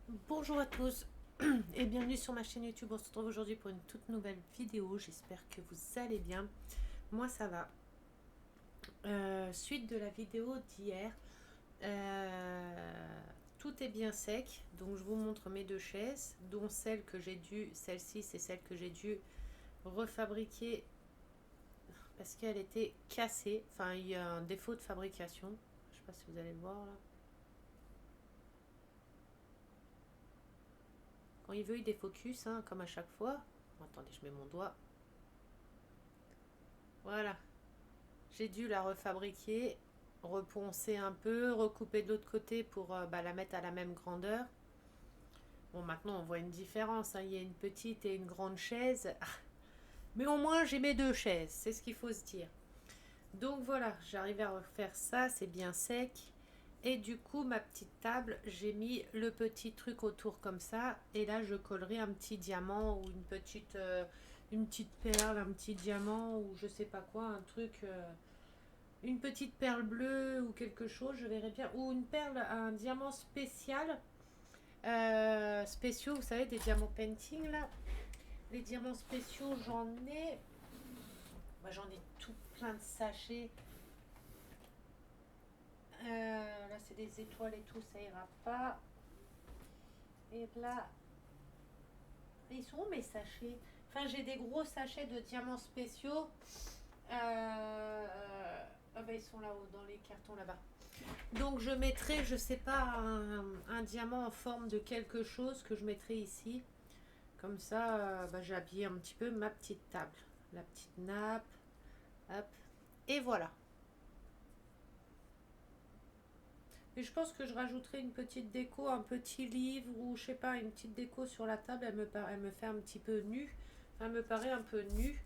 Bonjour à tous et bienvenue sur ma chaîne YouTube. On se retrouve aujourd'hui pour une toute nouvelle vidéo. J'espère que vous allez bien. Moi ça va. Suite de la vidéo d'hier, tout est bien sec. Donc je vous montre mes deux chaises, dont celle-ci c'est celle que j'ai dû refabriquer parce qu'elle était cassée. Enfin il y a un défaut de fabrication. Je sais pas si vous allez le voir là. Quand il veut il défocus, hein, comme à chaque fois. Attendez, je mets mon doigt. Voilà. J'ai dû la refabriquer, reponcer un peu, recouper de l'autre côté pour la mettre à la même grandeur. Bon, maintenant on voit une différence, hein. Il y a une petite et une grande chaise. Mais au moins j'ai mes deux chaises, c'est ce qu'il faut se dire. Donc voilà, j'arrive à refaire ça, c'est bien sec. Et du coup, ma petite table, j'ai mis le petit truc autour comme ça. Et là, je collerai un petit diamant ou une petite perle, un petit diamant ou je sais pas quoi, un truc. Une petite perle bleue ou quelque chose, je verrais bien. Ou une perle, un diamant spécial. Spéciaux, vous savez, des diamants painting là. Les diamants spéciaux, j'en ai. Moi, j'en ai tout plein de sachets. Là, c'est des étoiles et tout, ça ira pas. Et là, ils sont où mes sachets? Enfin, j'ai des gros sachets de diamants spéciaux. Ah ben, ils sont là-haut, dans les cartons là-bas. Donc je mettrai, je sais pas, un diamant en forme de quelque chose que je mettrai ici. Comme ça, j'ai habillé un petit peu ma petite table. La petite nappe. Hop. Et voilà. Et je pense que je rajouterai une petite déco, un petit livre ou je sais pas, une petite déco sur la table. Elle me fait un petit peu nue. Enfin, elle me paraît un peu nue.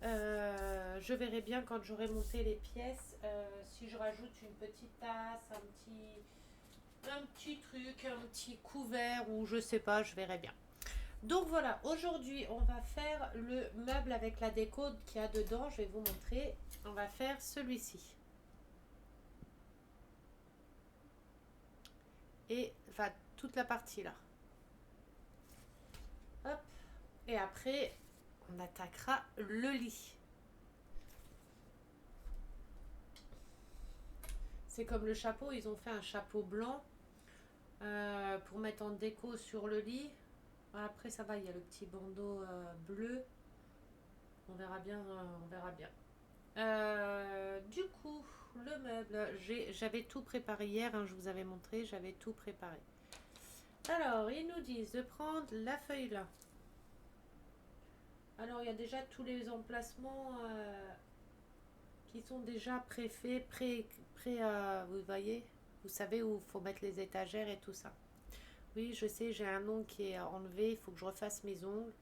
Je verrai bien quand j'aurai monté les pièces si je rajoute une petite tasse, un petit truc, un petit couvert ou je sais pas, je verrai bien. Donc voilà, aujourd'hui on va faire le meuble avec la déco qu'il y a dedans. Je vais vous montrer. On va faire celui-ci. Et enfin toute la partie là. Hop. Et après on attaquera le lit. C'est comme le chapeau, ils ont fait un chapeau blanc pour mettre en déco sur le lit. Après ça va, il y a le petit bandeau bleu. On verra bien, on verra bien. Du coup, le meuble, j'avais tout préparé hier, hein, je vous avais montré, j'avais tout préparé. Alors, ils nous disent de prendre la feuille là. Alors, il y a déjà tous les emplacements qui sont déjà préfaits, vous voyez, vous savez où il faut mettre les étagères et tout ça. Oui, je sais, j'ai un ongle qui est enlevé, il faut que je refasse mes ongles.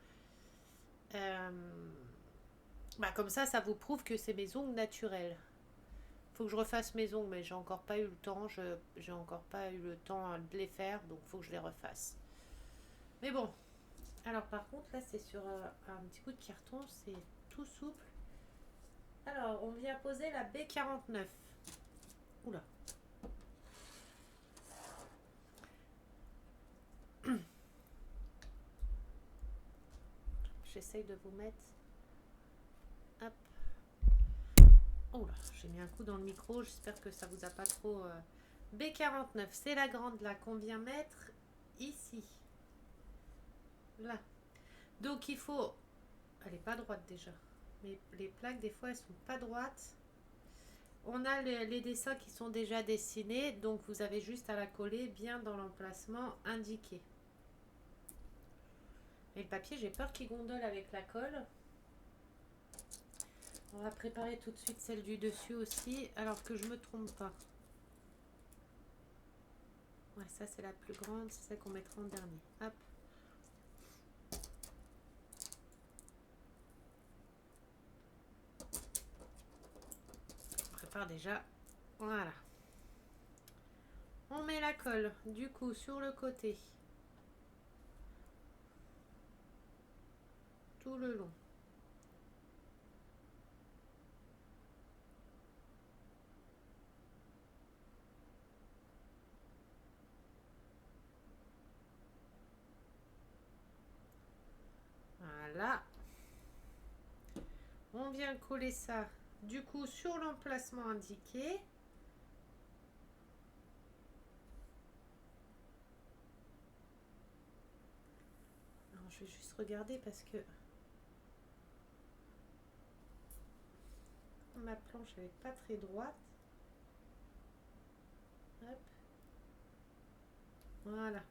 Euh, comme ça vous prouve que c'est mes ongles naturels. Faut que je refasse mes ongles, mais j'ai encore pas eu le temps. J'ai encore pas eu le temps de les faire, donc faut que je les refasse. Mais bon. Alors par contre, là c'est sur un petit bout de carton, c'est tout souple. Alors on vient poser la B49. Oula. J'essaye de vous mettre. Hop. Oula, j'ai mis un coup dans le micro. J'espère que ça vous a pas trop. B49, c'est la grande là qu'on vient mettre ici. Là. Donc il faut. Elle est pas droite déjà. Mais les plaques, des fois, elles sont pas droites. On a les dessins qui sont déjà dessinés, donc vous avez juste à la coller bien dans l'emplacement indiqué. Et le papier, j'ai peur qu'il gondole avec la colle. On va préparer tout de suite celle du dessus aussi, alors que je me trompe pas. Ouais, ça c'est la plus grande, c'est celle qu'on mettra en dernier. Hop. On prépare déjà. Voilà. On met la colle, du coup, sur le côté. Tout le long. vient coller ça du coup sur l'emplacement indiqué. Alors, je vais juste regarder parce que ma planche n'est pas très droite. Hop. Voilà.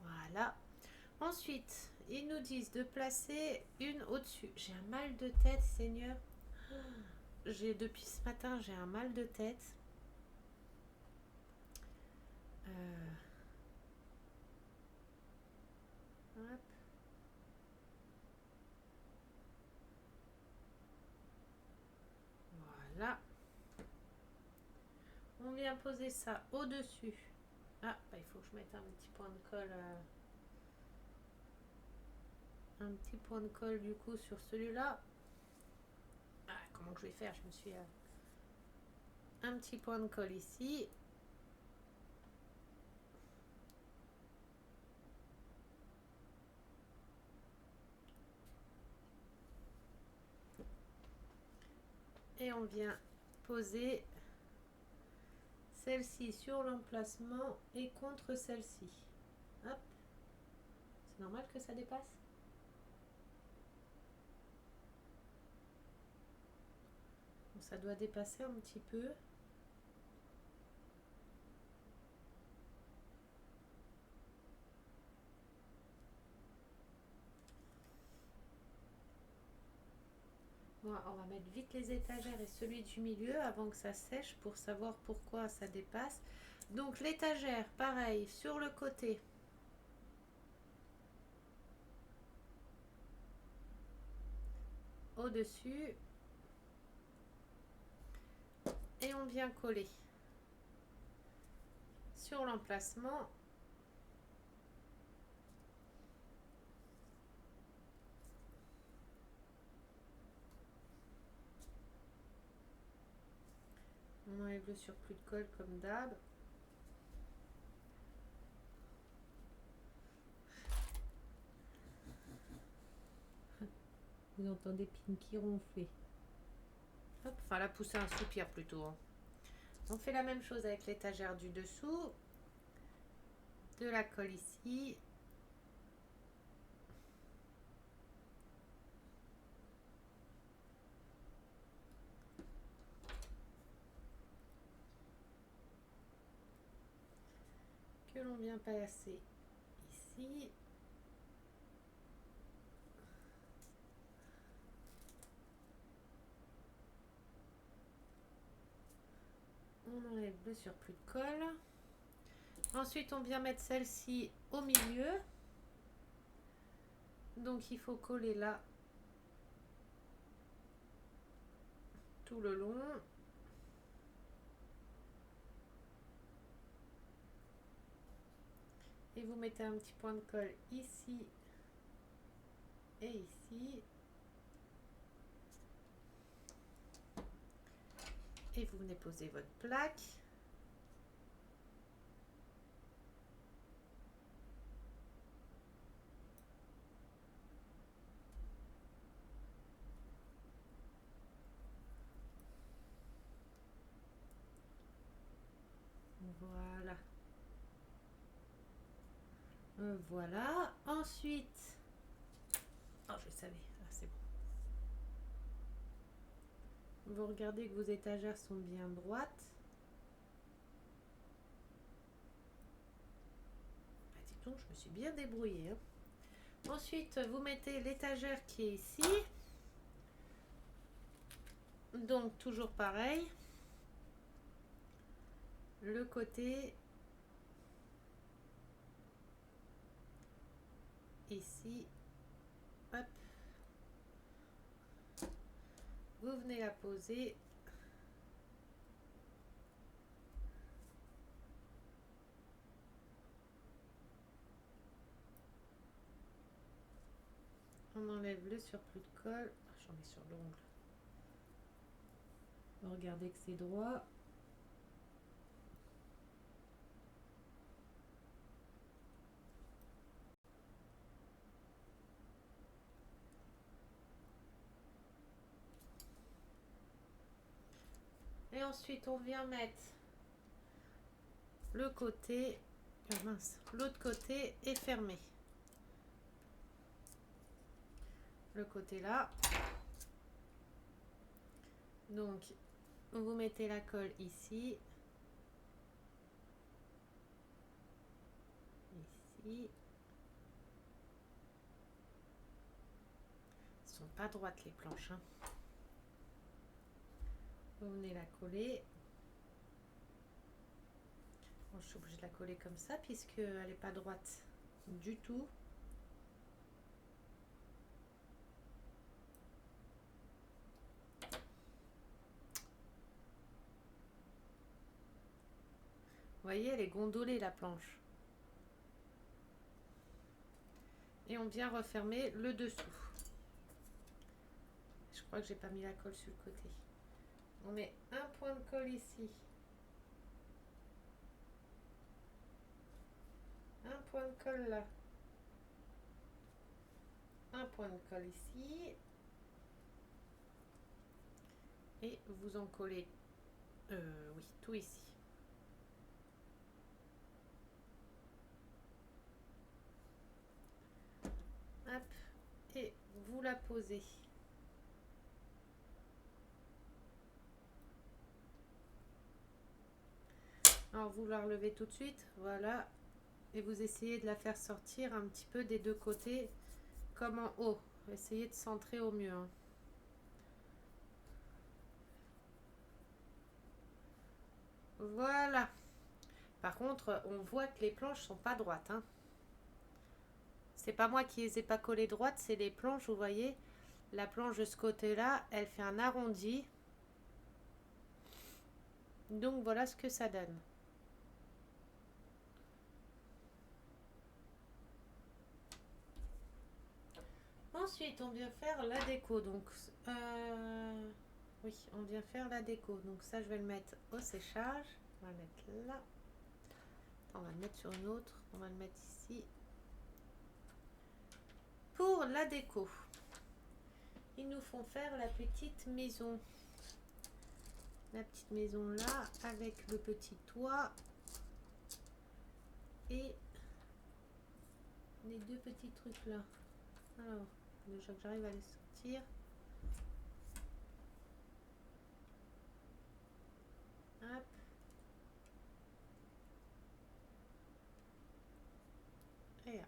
Voilà. Ensuite, ils nous disent de placer une au-dessus. J'ai un mal de tête, Seigneur. Depuis ce matin, j'ai un mal de tête. Hop. Voilà. On vient poser ça au-dessus. Ah, bah, il faut que je mette un petit point de colle. Un petit point de colle du coup sur celui-là. Ah, comment que je vais faire? Je me suis... un petit point de colle ici. Et on vient poser celle-ci sur l'emplacement et contre celle-ci. Hop. C'est normal que ça dépasse? Bon, ça doit dépasser un petit peu. Bon, on va mettre vite les étagères et celui du milieu avant que ça sèche pour savoir pourquoi ça dépasse. Donc l'étagère, pareil, sur le côté. Au-dessus. Et on vient coller sur l'emplacement. On enlève le surplus de colle comme d'hab. Vous entendez Pinky ronfler. Hop, enfin la pousser un soupir plutôt. Hein. On fait la même chose avec l'étagère du dessous. De la colle ici. Que l'on vient passer ici. On enlève le surplus de colle. Ensuite, on vient mettre celle-ci au milieu. Donc, il faut coller là tout le long. Et vous mettez un petit point de colle ici et ici. Et vous venez poser votre plaque. Voilà. Voilà. Ensuite, oh, je savais. Ah, c'est bon. Vous regardez que vos étagères sont bien droites. Bah, dis donc, je me suis bien débrouillée. Hein. Ensuite, vous mettez l'étagère qui est ici. Donc, toujours pareil. Le côté ici. Hop. Vous venez la poser. On enlève le surplus de colle. Ah, j'en ai sur l'ongle. Regardez que c'est droit. ensuite on vient mettre le côté, mince, l'autre côté est fermé. Le côté là. Donc vous mettez la colle ici. Ici. Elles sont pas droites les planches, hein. Vous venez la coller. Bon, je suis obligée de la coller comme ça puisqu'elle n'est pas droite du tout. Vous voyez, elle est gondolée la planche. Et on vient refermer le dessous. Je crois que j'ai pas mis la colle sur le côté. On met un point de colle ici. Un point de colle là. Un point de colle ici. Et vous en collez, oui, tout ici. Hop, et vous la posez. Alors vous la relevez tout de suite, voilà. Et vous essayez de la faire sortir un petit peu des deux côtés, comme en haut. Essayez de centrer au mieux, hein. Voilà. Par contre, on voit que les planches sont pas droites, hein. C'est pas moi qui les ai pas collées droites, c'est les planches, vous voyez. La planche de ce côté-là, elle fait un arrondi. Donc voilà ce que ça donne. Ensuite, on vient faire la déco. Donc, oui, on vient faire la déco. Donc ça, je vais le mettre au séchage. On va le mettre là. On va le mettre sur une autre. On va le mettre ici. Pour la déco, ils nous font faire la petite maison. La petite maison là, avec le petit toit. Et les deux petits trucs là. Alors, déjà que j'arrive à les sortir. Hop. Et hop.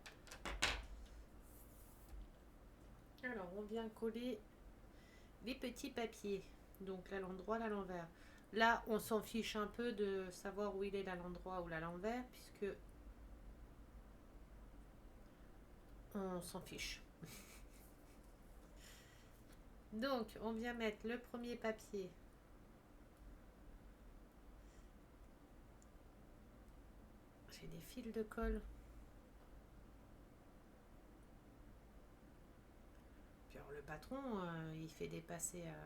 Alors, on vient coller les petits papiers. Donc, là, l'endroit, là, l'envers. Là, on s'en fiche un peu de savoir où il est, là, l'endroit ou là, l'envers, puisque on s'en fiche. Donc, on vient mettre le premier papier. J'ai des fils de colle. Puis alors, le patron, il fait dépasser à...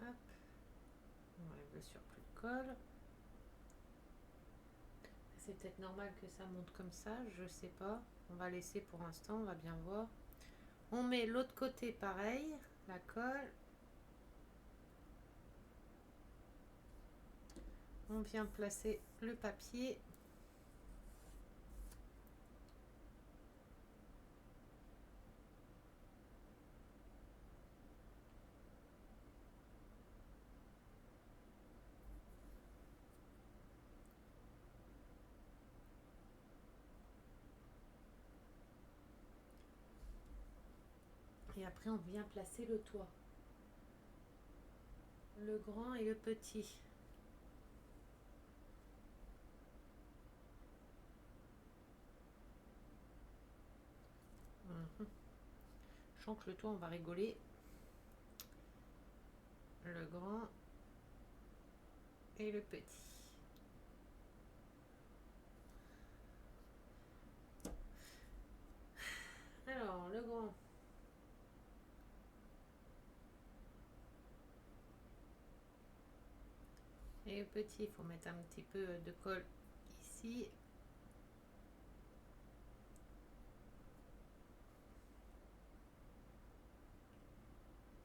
Hop. On enlève le surplus de colle. C'est peut-être normal que ça monte comme ça, je sais pas. On va laisser pour l'instant, on va bien voir. On met l'autre côté pareil, la colle. On vient placer le papier. Et après, on vient placer le toit. Le grand et le petit. Je sens que le toit, on va rigoler. Le grand et le petit. Alors, le grand. Et petit, il faut mettre un petit peu de colle ici.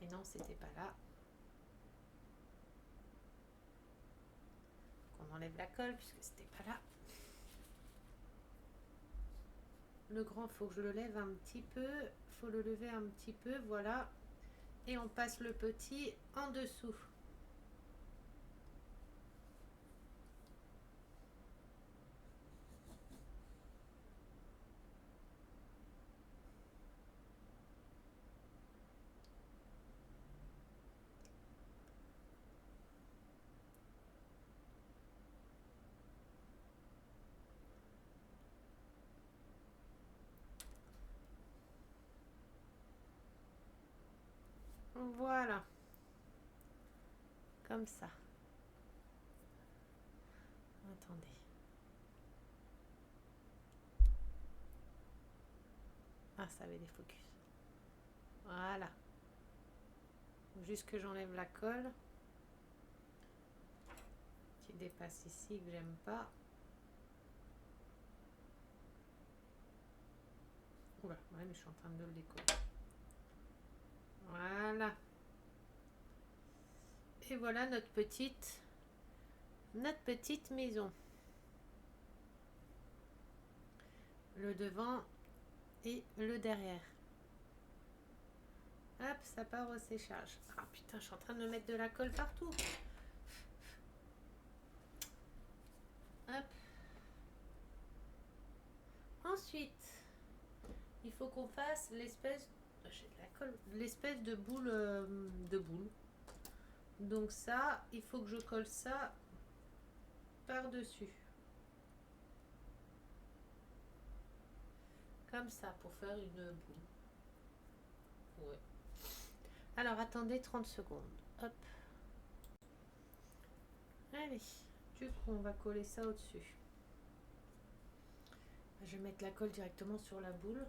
Et non, c'était pas là. On enlève la colle puisque c'était pas là. Le grand, faut que je le lève un petit peu. Faut le lever un petit peu, voilà. Et on passe le petit en dessous. Voilà. Comme ça. Attendez. Ah, ça avait des focus. Voilà. Juste que j'enlève la colle. Qui dépasse ici, que j'aime pas. Oula, ouais, mais je suis en train de le décoller. Voilà. Et voilà notre petite maison. Le devant et le derrière. Hop, ça part au séchage. Ah putain, je suis en train de me mettre de la colle partout. Hop. Ensuite, il faut qu'on fasse l'espèce, j'ai de la colle, l'espèce de boule, Donc ça, il faut que je colle ça par-dessus. Comme ça, pour faire une boule. Ouais. Alors, attendez 30 secondes. Hop. Allez, du coup, on va coller ça au-dessus. Je vais mettre la colle directement sur la boule.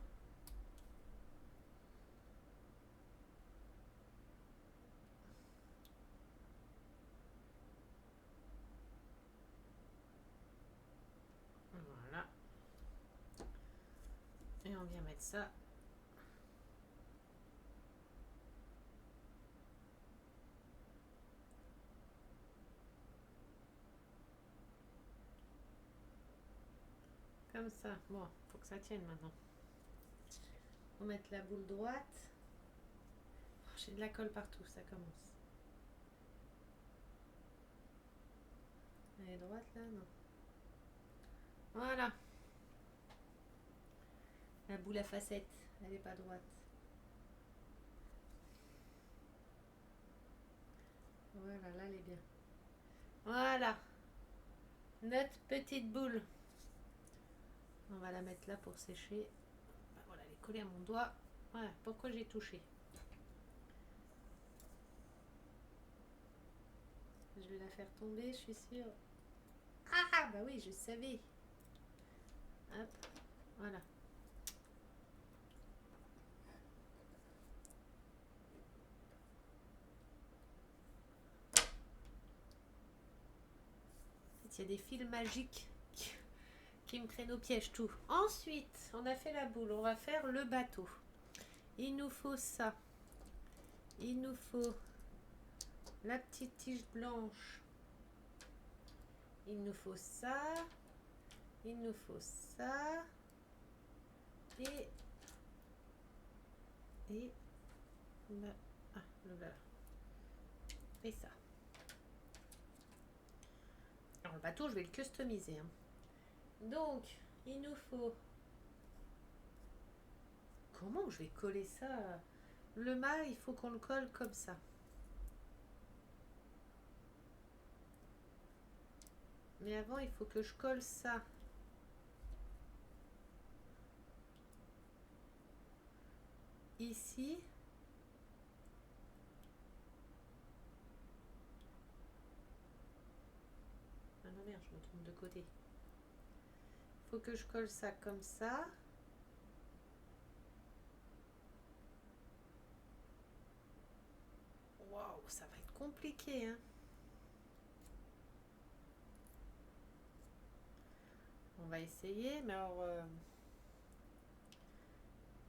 Voilà. Et on vient mettre ça. Comme ça. Bon, faut que ça tienne maintenant. On va mettre la boule droite. Oh, j'ai de la colle partout, ça commence. Elle est droite là? Non. Voilà. La boule à facettes, elle n'est pas droite. Voilà, là elle est bien. Voilà. Notre petite boule. On va la mettre là pour sécher. Voilà, elle est collée à mon doigt. Voilà, pourquoi j'ai touché. Je vais la faire tomber, je suis sûre. Ah, bah oui, je savais. Hop, voilà. Il y a des fils magiques qui me prennent au piège tout. Ensuite, on a fait la boule, on va faire le bateau. Il nous faut ça. Il nous faut la petite tige blanche. Il nous faut ça. Il nous faut ça. Et le beurre. Et ça. Alors le bateau, je vais le customiser. Donc, il nous faut... Comment je vais coller ça? Le mât, il faut qu'on le colle comme ça. Mais avant, il faut que je colle ça. Ici. Ah non, merde, je me trompe de côté. Il faut que je colle ça comme ça. Waouh, ça va être compliqué, hein. On va essayer, mais alors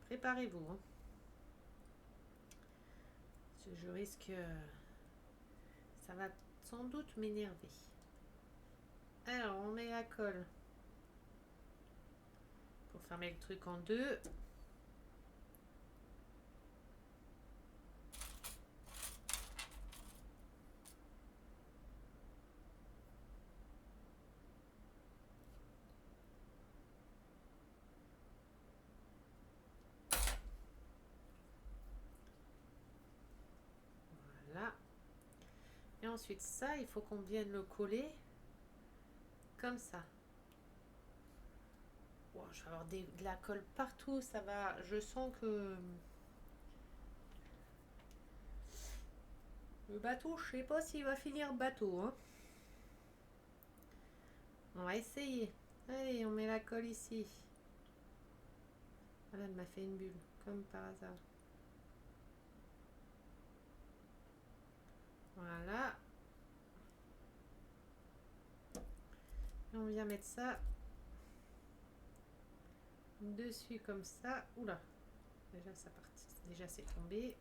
préparez-vous. Hein. Je risque... ça va sans doute m'énerver. Alors, on met la colle pour fermer le truc en deux. Voilà. Et ensuite, ça, il faut qu'on vienne le coller comme ça. Wow, je vais avoir de la colle partout. Ça va. Je sens que le bateau, je sais pas s'il va finir bateau. Hein. On va essayer. Allez, on met la colle ici. Voilà, elle m'a fait une bulle, comme par hasard. Voilà. Et on vient mettre ça dessus comme ça. Oula, déjà ça partit. Déjà c'est tombé.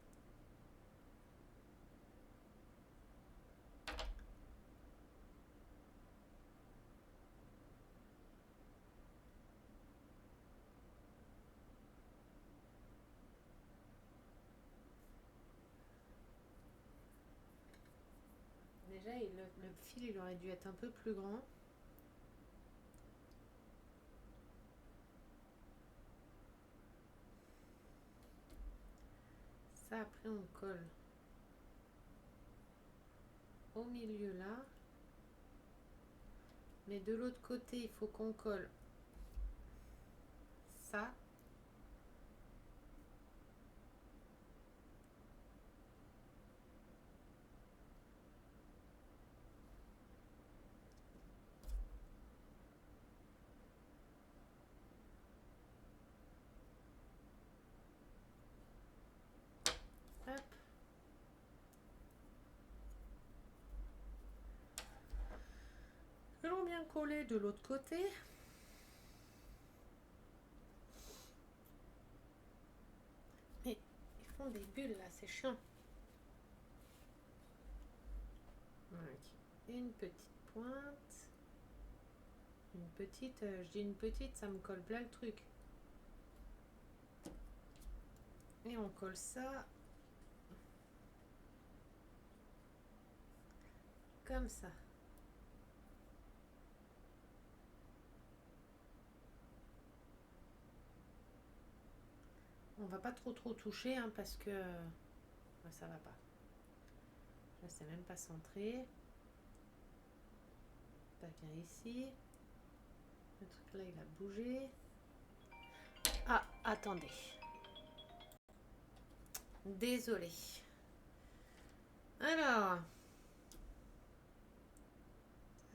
Déjà le fil il aurait dû être un peu plus grand. Ça après on colle au milieu là. Mais de l'autre côté il faut qu'on colle ça. Hop. Que l'on bien coller de l'autre côté. Mais ils font des bulles là, c'est chiant. Avec une petite pointe. Une petite, je dis une petite, ça me colle plein le truc. Et on colle ça comme ça. On va pas trop toucher hein, parce que ça va pas. Là c'est même pas centré. Ça vient ici. Le truc là il a bougé. Ah attendez. Désolée. Alors.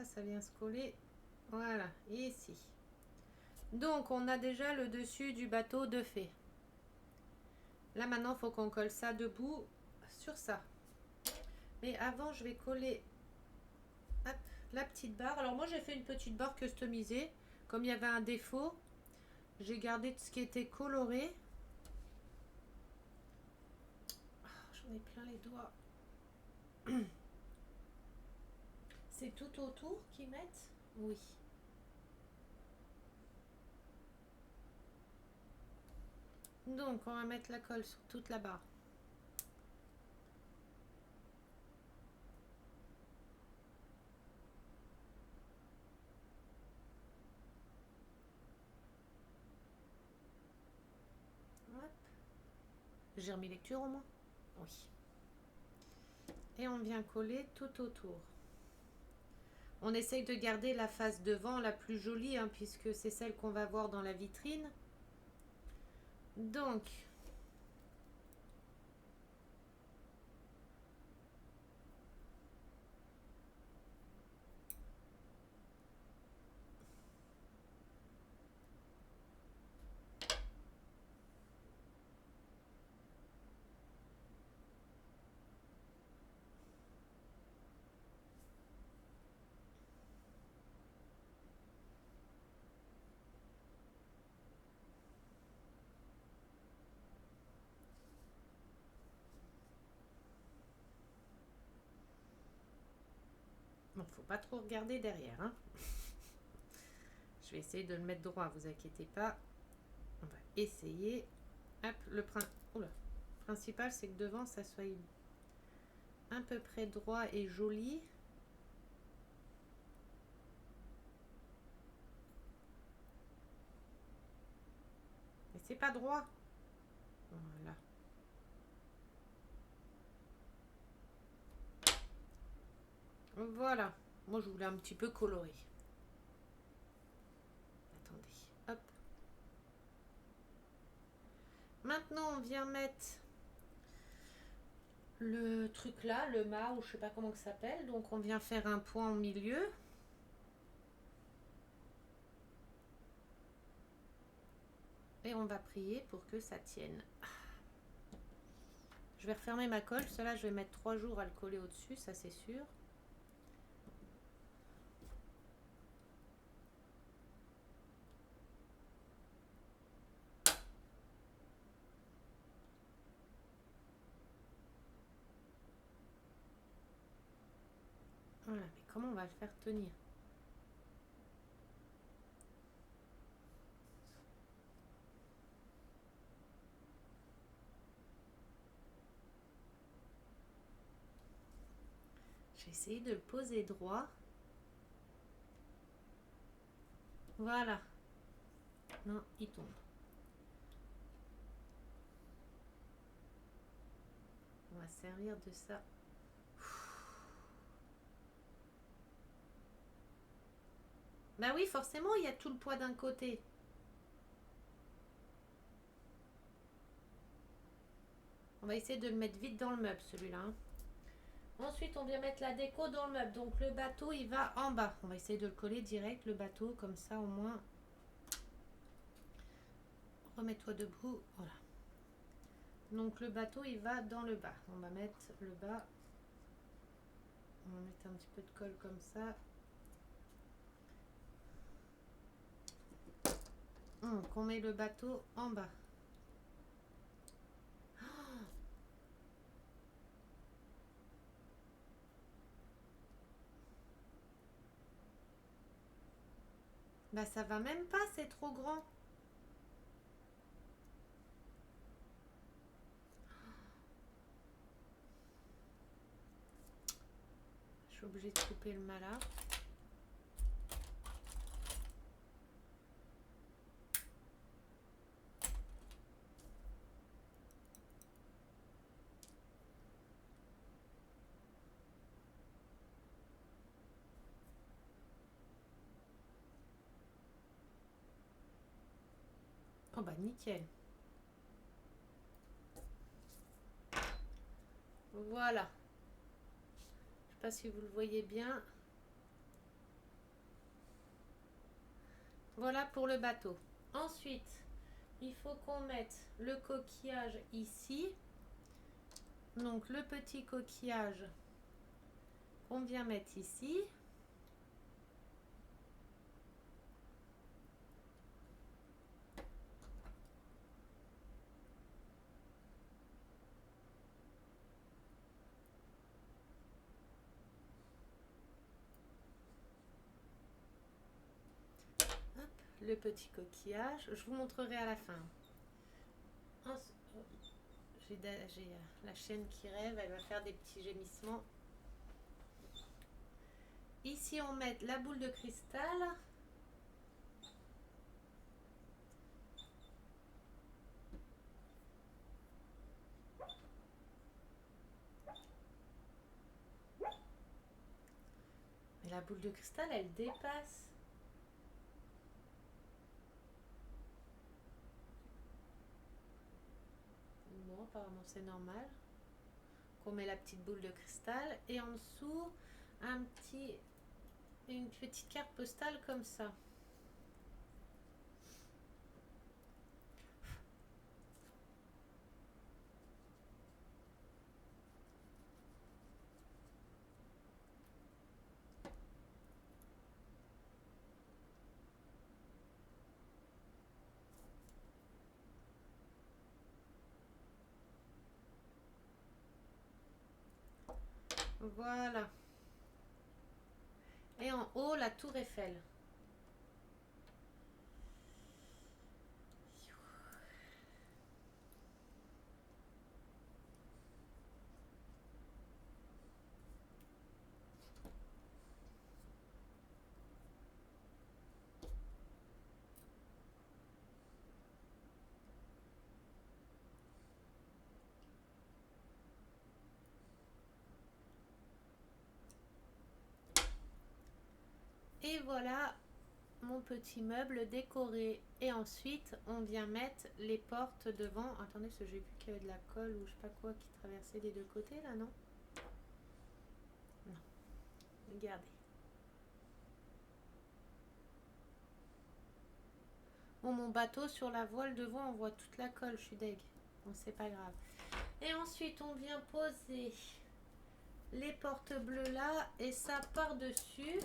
Ça vient se coller. Voilà, ici. Donc on a déjà le dessus du bateau de fée. Là maintenant il faut qu'on colle ça debout sur ça. Mais avant je vais coller hop, la petite barre. Alors moi j'ai fait une petite barre customisée. Comme il y avait un défaut, j'ai gardé tout ce qui était coloré. Oh, j'en ai plein les doigts. C'est tout autour qu'ils mettent? Oui. Donc on va mettre la colle sur toute la barre. J'ai remis lecture au moins? Oui. Et on vient coller tout autour. On essaye de garder la face devant la plus jolie, hein, puisque c'est celle qu'on va voir dans la vitrine. Donc, Il ne faut pas trop regarder derrière. Hein. Je vais essayer de le mettre droit, vous inquiétez pas. On va essayer. Hop, Oula. Le principal, c'est que devant, ça soit à peu près droit et joli. Mais c'est pas droit. Voilà. Voilà. Moi, je voulais un petit peu colorer. Attendez. Hop. Maintenant, on vient mettre le truc là, le mât, ou je sais pas comment ça s'appelle. Donc, on vient faire un point au milieu. Et on va prier pour que ça tienne. Je vais refermer ma colle. Cela, je vais mettre 3 jours à le coller au-dessus, ça c'est sûr. Voilà, mais comment on va le faire tenir? J'ai essayé de le poser droit. Voilà. Non, il tombe. On va servir de ça. Bah oui, forcément, il y a tout le poids d'un côté. On va essayer de le mettre vite dans le meuble, celui-là. Hein. Ensuite, on vient mettre la déco dans le meuble. Donc, le bateau, il va en bas. On va essayer de le coller direct, le bateau, comme ça, au moins. Remets-toi debout. Voilà. Donc, le bateau, il va dans le bas. On va mettre le bas. On va mettre un petit peu de colle comme ça. Donc, on met le bateau en bas. Bah ça va même pas, c'est trop grand. Je suis obligée de couper le mât là. Oh bah nickel. Voilà. Je sais pas si vous le voyez bien. Voilà pour le bateau. Ensuite, il faut qu'on mette le coquillage ici. Donc le petit coquillage qu'on vient mettre ici. Hop, le petit coquillage. Je vous montrerai à la fin. J'ai la chienne qui rêve, elle va faire des petits gémissements. Ici, on met la boule de cristal. Mais la boule de cristal, elle dépasse. Bon, apparemment, c'est normal. On met la petite boule de cristal. Et en dessous, une petite carte postale comme ça. Voilà. Et en haut, la tour Eiffel. Et voilà mon petit meuble décoré. Et ensuite, on vient mettre les portes devant. Attendez, parce que j'ai vu qu'il y avait de la colle ou je sais pas quoi qui traversait des deux côtés là, non? Non. Regardez. Bon, mon bateau sur la voile devant, on voit toute la colle. Je suis deg. Bon, c'est pas grave. Et ensuite, on vient poser les portes bleues là et ça par-dessus.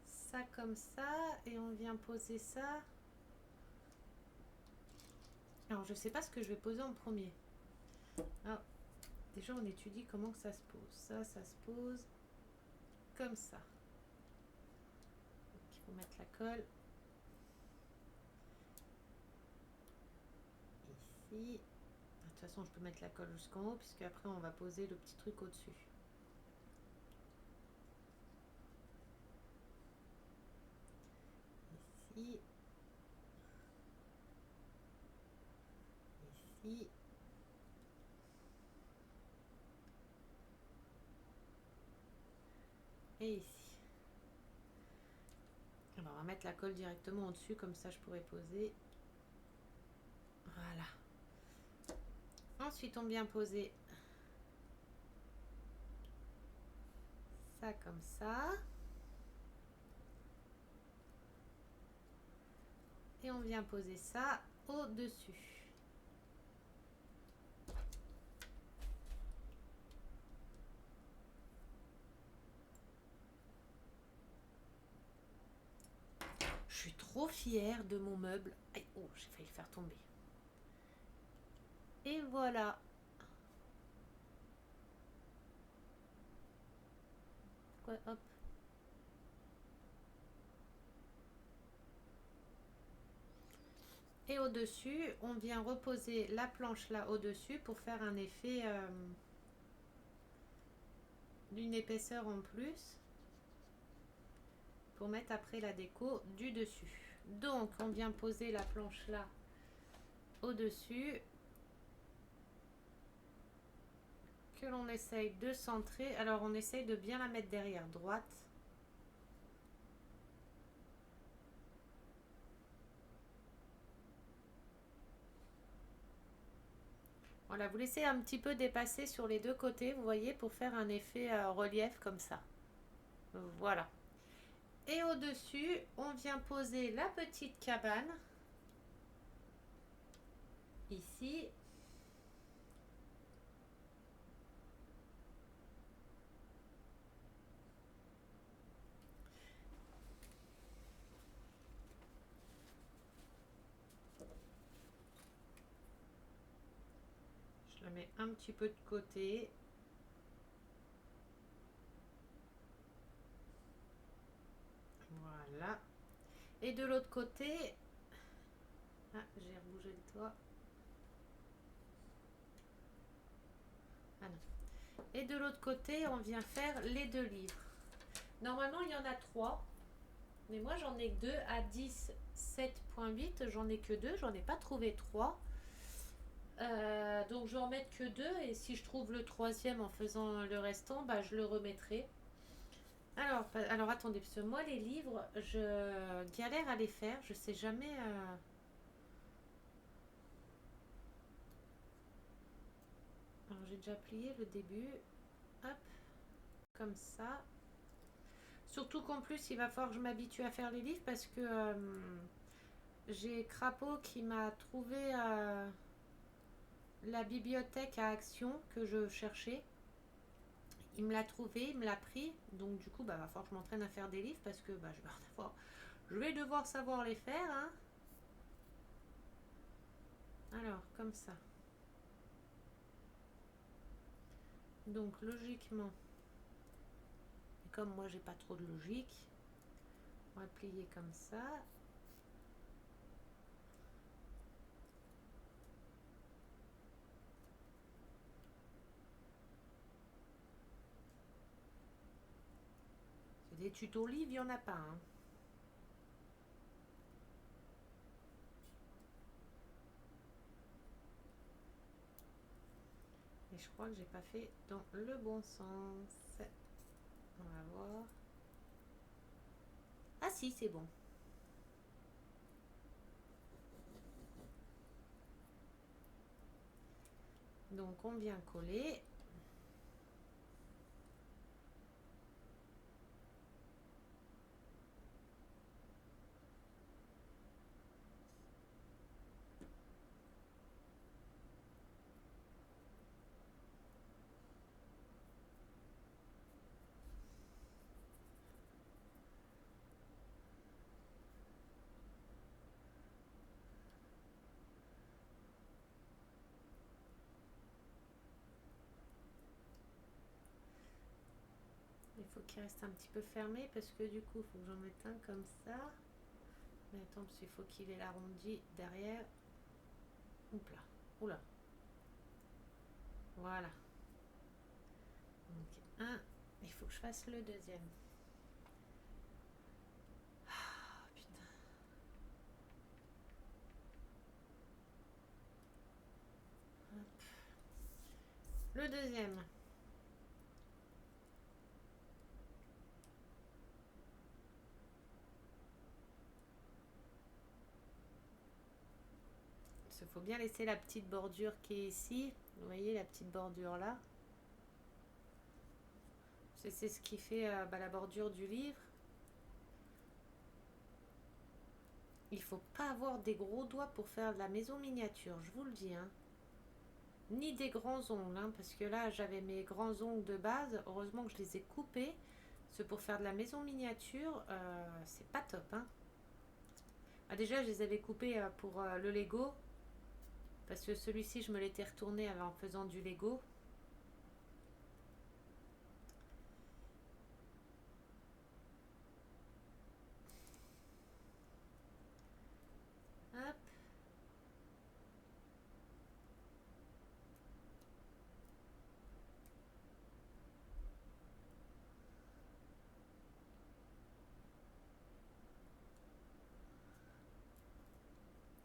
Ça comme ça. Et on vient poser ça. Alors, je sais pas ce que je vais poser en premier. Alors, déjà, on étudie comment ça se pose. Ça se pose comme ça. Donc, il faut mettre la colle. Ici. De toute façon, je peux mettre la colle jusqu'en haut, puisque après, on va poser le petit truc au-dessus. Ici. Ici. Et ici. Alors, on va mettre la colle directement au-dessus, comme ça je pourrais poser. Voilà. Ensuite, on vient poser ça comme ça. Et on vient poser ça au-dessus. Je suis trop fière de mon meuble. Aïe, oh, j'ai failli le faire tomber. Et voilà. Quoi, hop. Et au-dessus, on vient reposer la planche là au-dessus pour faire un effet d'une épaisseur en plus. Pour mettre après la déco du dessus. Donc, on vient poser la planche là au-dessus. Que l'on essaye de centrer. Alors, on essaye de bien la mettre derrière droite. Voilà, vous laissez un petit peu dépasser sur les deux côtés, vous voyez, pour faire un effet relief comme ça. Voilà. Et au-dessus, on vient poser la petite cabane. Ici. Je la mets un petit peu de côté. Voilà. Et de l'autre côté... Ah, j'ai rebougé le toit. Ah non. Et de l'autre côté, on vient faire les deux livres. Normalement, il y en a 3. Mais moi, j'en ai que 2 à 10, 7.8. J'en ai que 2. J'en ai pas trouvé 3. Donc, je vais en mettre que 2. Et si je trouve le troisième en faisant le restant, bah, je le remettrai. Alors attendez, parce que moi, les livres, je galère à les faire. Je sais jamais... Alors, j'ai déjà plié le début. Hop. Comme ça. Surtout qu'en plus, il va falloir que je m'habitue à faire les livres parce que j'ai Crapaud qui m'a trouvé la bibliothèque à Action que je cherchais. Il me l'a trouvé, il me l'a pris. Donc du coup, bah, va falloir que je m'entraîne à faire des livres parce que bah, je vais devoir savoir les faire. Hein. Alors, comme ça. Donc logiquement, comme moi j'ai pas trop de logique, on va plier comme ça. C'est des tutos livres, il n'y en a pas, hein. Et je crois que j'ai pas fait dans le bon sens. On va voir. Ah si, c'est bon. Donc on vient coller. Il faut qu'il reste un petit peu fermé parce que du coup, il faut que j'en mette un comme ça. Mais attends, parce qu'il faut qu'il ait l'arrondi derrière. Oups là. Oula. Voilà. Donc un. Il faut que je fasse le deuxième. Ah putain. Hop. Le deuxième. Il faut bien laisser la petite bordure qui est ici. Vous voyez la petite bordure là. C'est ce qui fait la bordure du livre. Il faut pas avoir des gros doigts pour faire de la maison miniature, je vous le dis, hein. Ni des grands ongles, hein, parce que là j'avais mes grands ongles de base. Heureusement que je les ai coupés. Parce que pour faire de la maison miniature, c'est pas top, hein. Ah, déjà je les avais coupés pour le Lego. Parce que celui-ci je me l'étais retourné en faisant du Lego. Hop.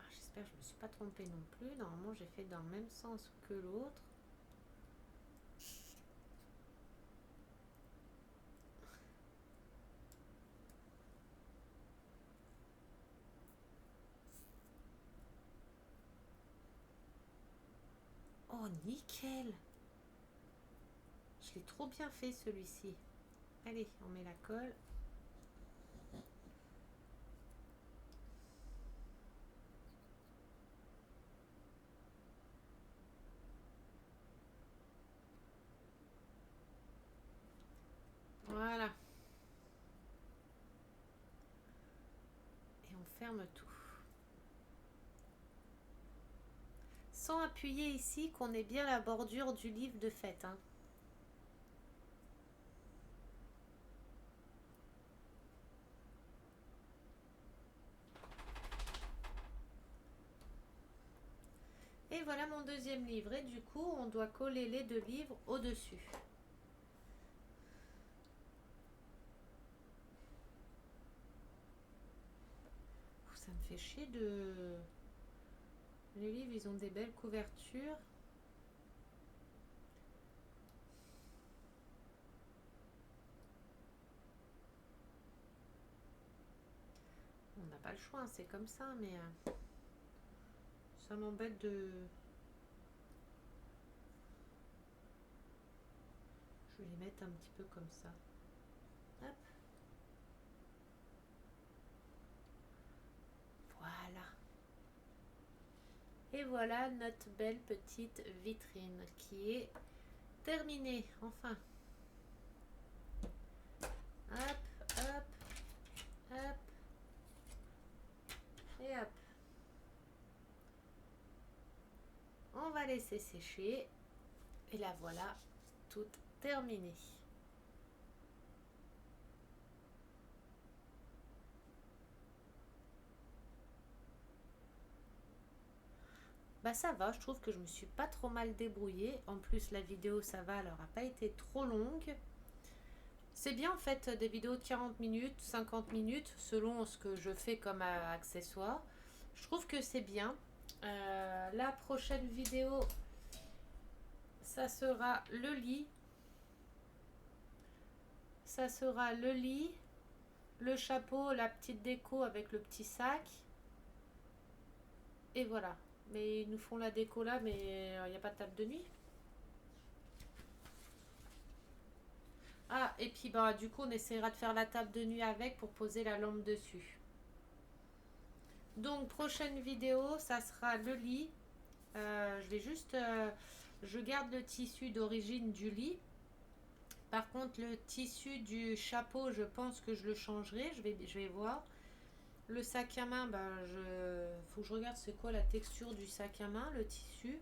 J'espère que je ne me suis pas trompée non plus. Normalement, j'ai fait dans le même sens que l'autre. Oh, nickel! Je l'ai trop bien fait celui-ci. Allez, on met la colle. Voilà. Et on ferme tout. Sans appuyer ici qu'on ait bien la bordure du livre de fête, hein. Et voilà mon deuxième livre. Et du coup, on doit coller les deux livres au-dessus. Ça me fait chier de... Les livres, ils ont des belles couvertures. On n'a pas le choix, hein, c'est comme ça, mais... ça m'embête de... Je vais les mettre un petit peu comme ça. Hop. Voilà. Et voilà notre belle petite vitrine qui est terminée, enfin. Hop, hop, hop. Et hop. On va laisser sécher. Et la voilà, toute terminée. Bah ça va, je trouve que je me suis pas trop mal débrouillée. En plus la vidéo ça va, elle aura pas été trop longue. C'est bien en fait des vidéos de 40 minutes, 50 minutes, selon ce que je fais comme accessoire. Je trouve que c'est bien. La prochaine vidéo, ça sera le lit. Ça sera le lit, le chapeau, la petite déco avec le petit sac. Et voilà. Mais ils nous font la déco là, mais il n'y a pas de table de nuit. Ah, et puis bah du coup on essaiera de faire la table de nuit avec pour poser la lampe dessus. Donc prochaine vidéo, ça sera le lit. Je vais juste... je garde le tissu d'origine du lit. Par contre le tissu du chapeau, je pense que je le changerai. Je vais voir. Le sac à main, bah, faut que je regarde c'est quoi la texture du sac à main, le tissu.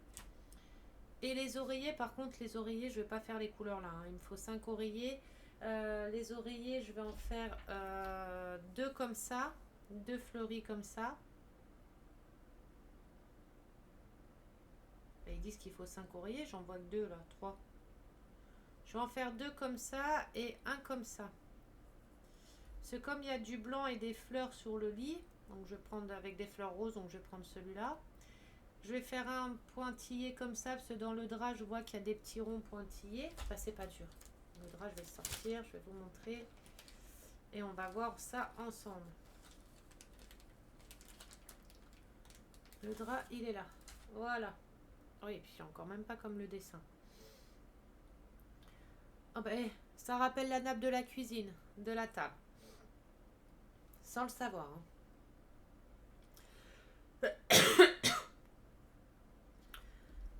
Et les oreillers, par contre, les oreillers, je vais pas faire les couleurs là, hein. Il me faut 5 oreillers. Les oreillers, je vais en faire 2 comme ça, 2 fleuris comme ça. Et ils disent qu'il faut 5 oreillers, j'en vois que 2 là, 3. Je vais en faire 2 comme ça et un comme ça. Parce que comme il y a du blanc et des fleurs sur le lit, donc je vais prendre avec des fleurs roses, donc je vais prendre celui-là. Je vais faire un pointillé comme ça, parce que dans le drap, je vois qu'il y a des petits ronds pointillés. Enfin, c'est pas dur. Le drap, je vais le sortir, je vais vous montrer. Et on va voir ça ensemble. Le drap, il est là. Voilà. Oui, et puis encore même pas comme le dessin. Oh ben, ça rappelle la nappe de la cuisine, de la table. Sans le savoir. Hein.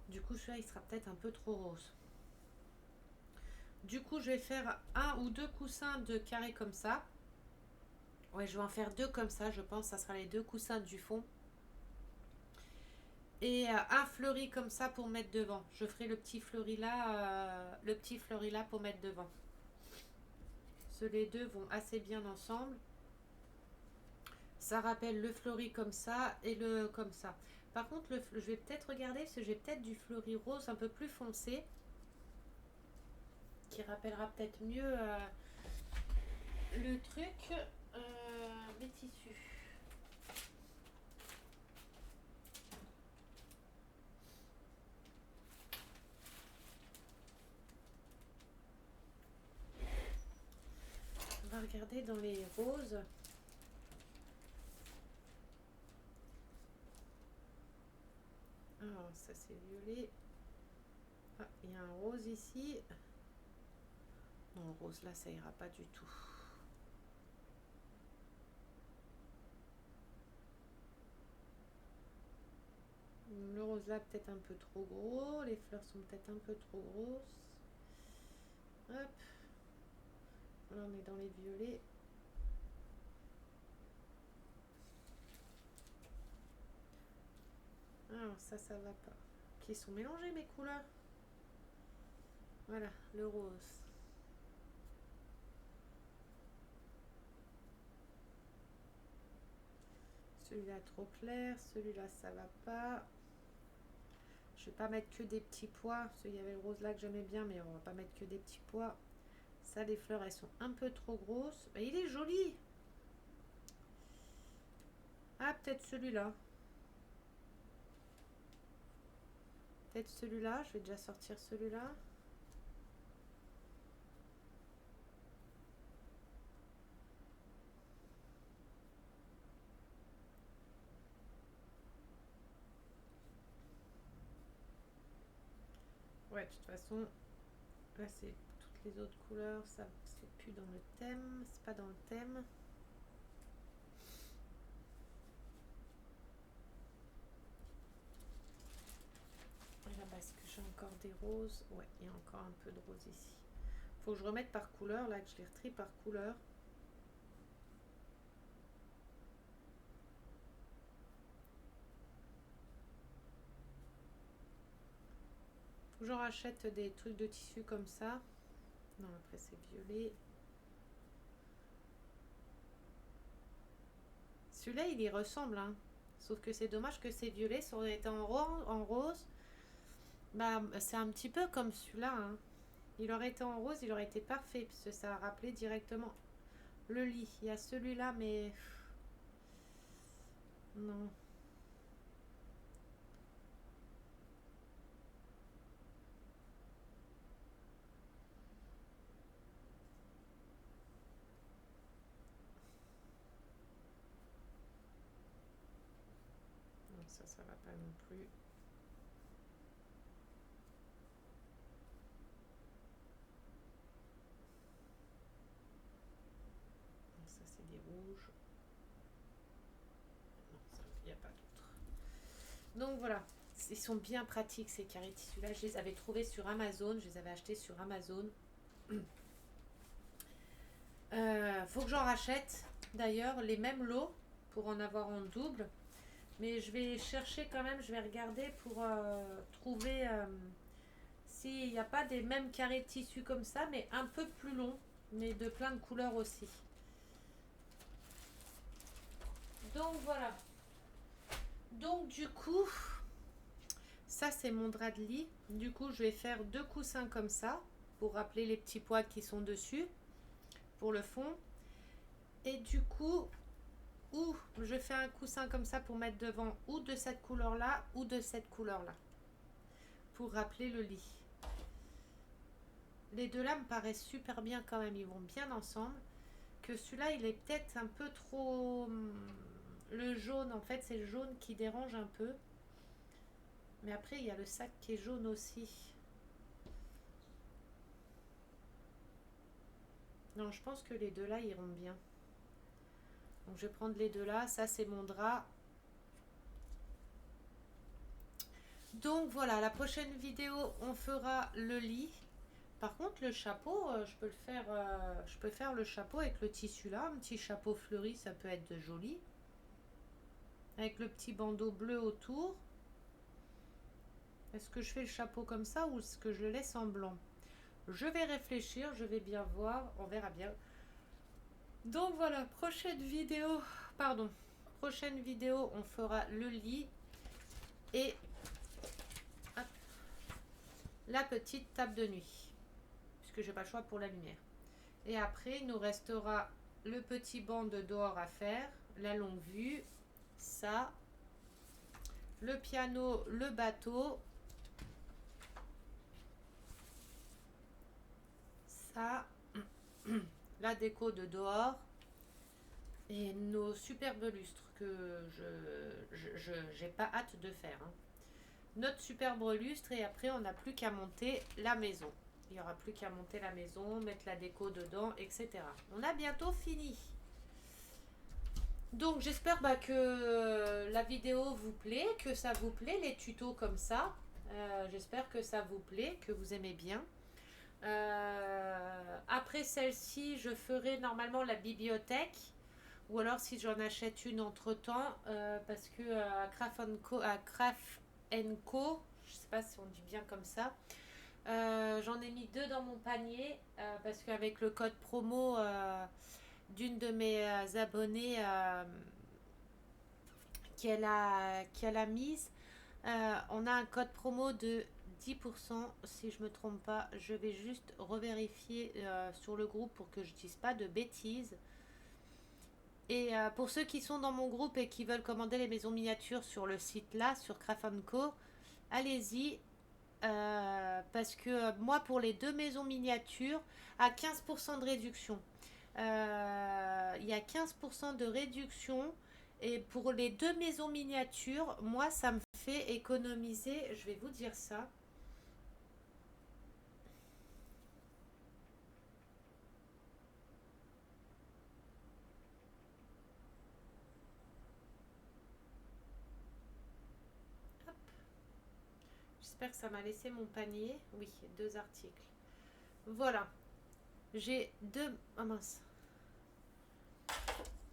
Du coup, celui-là, il sera peut-être un peu trop rose. Du coup, je vais faire 1 ou 2 coussins de carré comme ça. Ouais, je vais en faire 2 comme ça, je pense. Ça sera les 2 coussins du fond. Et un fleuri comme ça pour mettre devant. Je ferai le petit fleuri là pour mettre devant. Les deux vont assez bien ensemble. Ça rappelle le fleuri comme ça et le comme ça. Par contre, je vais peut-être regarder parce que j'ai peut-être du fleuri rose un peu plus foncé qui rappellera peut-être mieux le truc, les tissus. On va regarder dans les roses. Alors, ça c'est violet. Ah, il y a un rose ici. Non, le rose là, ça ira pas du tout. Le rose là, peut-être un peu trop gros. Les fleurs sont peut-être un peu trop grosses. Hop. Là, on est dans les violets. Alors, ça va pas. Qui sont mélangées mes couleurs. Voilà, le rose. Celui-là trop clair, celui-là ça va pas. Je vais pas mettre que des petits pois, parce qu'il y avait le rose là que j'aimais bien, mais on va pas mettre que des petits pois. Ça, les fleurs, elles sont un peu trop grosses. Mais il est joli. Ah, peut-être celui-là. Peut-être celui-là. Je vais déjà sortir celui-là. Ouais, de toute façon, là c'est toutes les autres couleurs, ça c'est plus dans le thème, c'est pas dans le thème. Et là, est-ce que j'ai encore des roses? Ouais, il y a encore un peu de rose ici. Faut que je remette par couleur, là que je les retrie par couleur. Faut que j'en rachète des trucs de tissu comme ça. Non, après c'est violet. Celui-là, il y ressemble, hein. Sauf que c'est dommage que c'est violet. Ça aurait été en rose. Bah, c'est un petit peu comme celui-là, hein. Il aurait été en rose, il aurait été parfait, puisque ça a rappelé directement le lit. Il y a celui-là, mais non. Non, ça va pas non plus. Ça, c'est des rouges. Non, il n'y a pas d'autre. Donc voilà. Ils sont bien pratiques ces carrés de tissu là. Je les avais trouvés sur Amazon. Je les avais achetés sur Amazon. Faut que j'en rachète d'ailleurs les mêmes lots pour en avoir en double. Mais je vais chercher quand même, je vais regarder pour trouver s'il n'y a pas des mêmes carrés de tissu comme ça, mais un peu plus longs, mais de plein de couleurs aussi. Donc voilà. Donc du coup, ça c'est mon drap de lit. Du coup, je vais faire 2 coussins comme ça pour rappeler les petits poils qui sont dessus pour le fond. Et du coup, ou je fais un coussin comme ça pour mettre devant ou de cette couleur là ou de cette couleur là pour rappeler le lit. Les deux là me paraissent super bien quand même, ils vont bien ensemble. Que celui-là il est peut-être un peu trop le jaune, en fait c'est le jaune qui dérange un peu, mais après il y a le sac qui est jaune aussi. Non, je pense que les deux là iront bien. Donc je vais prendre les deux là, ça c'est mon drap. Donc voilà, la prochaine vidéo on fera le lit. Par contre le chapeau, je peux faire le chapeau avec le tissu là, un petit chapeau fleuri, ça peut être joli. Avec le petit bandeau bleu autour. Est-ce que je fais le chapeau comme ça ou est-ce que je le laisse en blanc? Je vais réfléchir, je vais bien voir, on verra bien. Donc voilà, prochaine vidéo, on fera le lit et hop, la petite table de nuit, puisque j'ai pas le choix pour la lumière. Et après, il nous restera le petit banc de dehors à faire, la longue vue, ça, le piano, le bateau, ça, la déco de dehors et nos superbes lustres que j'ai pas hâte de faire, hein. Notre superbe lustre et après on n'a plus qu'à monter la maison. Il n'y aura plus qu'à monter la maison, mettre la déco dedans, etc. On a bientôt fini. Donc j'espère que la vidéo vous plaît, que ça vous plaît, les tutos comme ça. J'espère que ça vous plaît, que vous aimez bien. Après celle-ci, je ferai normalement la bibliothèque. Ou alors si j'en achète une entre temps, parce que à Craft Co, je sais pas si on dit bien comme ça, j'en ai mis 2 dans mon panier, parce qu'avec le code promo d'une de mes abonnées qu'elle a mise, on a un code promo de 10%, si je me trompe pas. Je vais juste revérifier sur le groupe pour que je dise pas de bêtises. Et pour ceux qui sont dans mon groupe et qui veulent commander les maisons miniatures sur le site là, sur Craft Co, allez-y. Parce que moi, pour les 2 maisons miniatures, à 15% de réduction. Il y a 15% de réduction. Et pour les 2 maisons miniatures, moi, ça me fait économiser, je vais vous dire ça. Hop. J'espère que ça m'a laissé mon panier. Oui, 2 articles. Voilà. J'ai 2... Ah mince.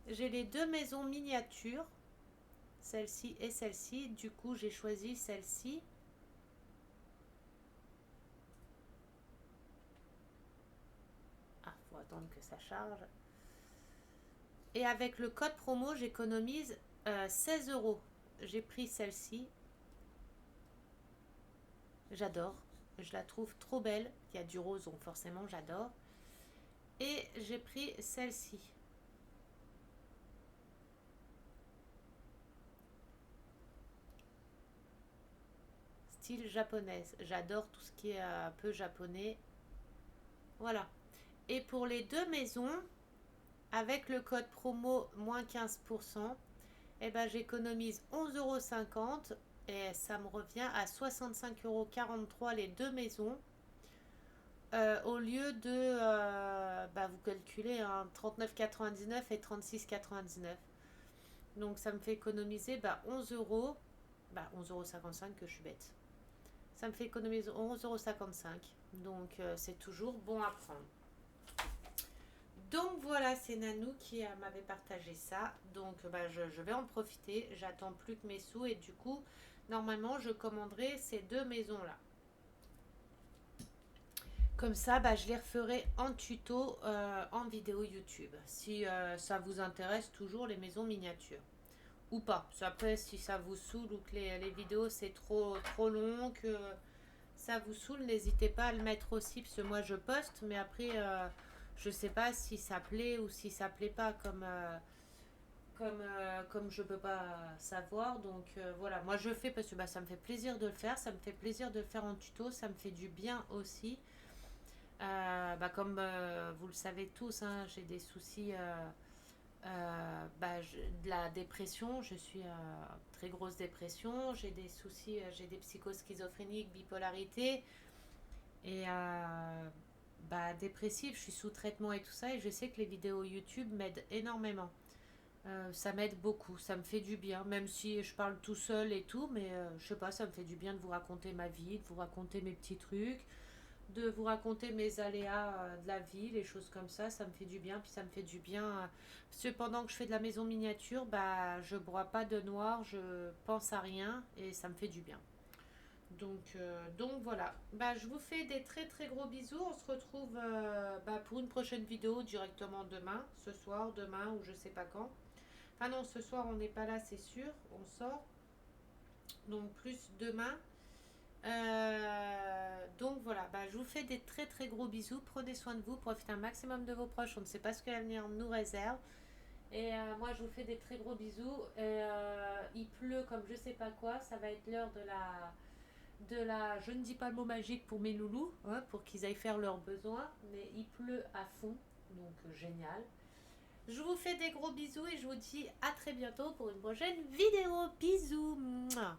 J'ai les 2 maisons miniatures. Celle-ci et celle-ci. Du coup, j'ai choisi celle-ci. Ah, faut attendre que ça charge. Et avec le code promo, j'économise 16 euros j'ai pris celle-ci. J'adore. Je la trouve trop belle. Il y a du rose, donc forcément j'adore. Et j'ai pris celle-ci. Style japonaise. J'adore tout ce qui est un peu japonais. Voilà. Et pour les deux maisons, avec le code promo moins 15%, eh ben, j'économise 11,50 € et ça me revient à 65,43 € les deux maisons. Au lieu de, vous calculez, hein, 39,99 et 36,99. Donc ça me fait économiser 11 euros. 11,55 € que je suis bête. Ça me fait économiser 11,55 €. Donc c'est toujours bon à prendre. Donc voilà, c'est Nanou qui m'avait partagé ça. Donc je vais en profiter. J'attends plus que mes sous et du coup, normalement, je commanderai ces deux maisons-là. Comme ça, je les referai en tuto, en vidéo YouTube. Si ça vous intéresse toujours les maisons miniatures. Ou pas. Après, si ça vous saoule ou que les vidéos c'est trop long, que ça vous saoule, n'hésitez pas à le mettre aussi. Parce que moi je poste, mais après, je sais pas si ça plaît ou si ça plaît pas comme je peux pas savoir. Donc voilà, moi je fais parce que ça me fait plaisir de le faire. Ça me fait plaisir de le faire en tuto. Ça me fait du bien aussi. Comme vous le savez tous, hein, j'ai des soucis de la dépression. Je suis très grosse dépression. J'ai des soucis, j'ai des psychoses schizophréniques, bipolarité. Et dépressive, je suis sous traitement et tout ça. Et je sais que les vidéos YouTube m'aident énormément. Ça m'aide beaucoup, ça me fait du bien, même si je parle tout seul et tout, mais je sais pas, ça me fait du bien de vous raconter ma vie, de vous raconter mes petits trucs, de vous raconter mes aléas de la vie, les choses comme ça me fait du bien. Puis ça me fait du bien, parce que pendant que je fais de la maison miniature, je bois pas de noir, je pense à rien et ça me fait du bien. Donc voilà, je vous fais des très très gros bisous. On se retrouve pour une prochaine vidéo directement demain, ce soir, demain ou je sais pas quand. Ah non, ce soir on n'est pas là, c'est sûr, on sort. Donc plus demain. Donc voilà, je vous fais des très très gros bisous. Prenez soin de vous, profitez un maximum de vos proches. On ne sait pas ce que l'avenir nous réserve. Et moi je vous fais des très gros bisous. Il pleut comme je sais pas quoi. Ça va être l'heure de la, je ne dis pas le mot magique pour mes loulous, hein, pour qu'ils aillent faire leurs besoins. Mais il pleut à fond, donc génial. Je vous fais des gros bisous et je vous dis à très bientôt pour une prochaine vidéo. Bisous. Mouah.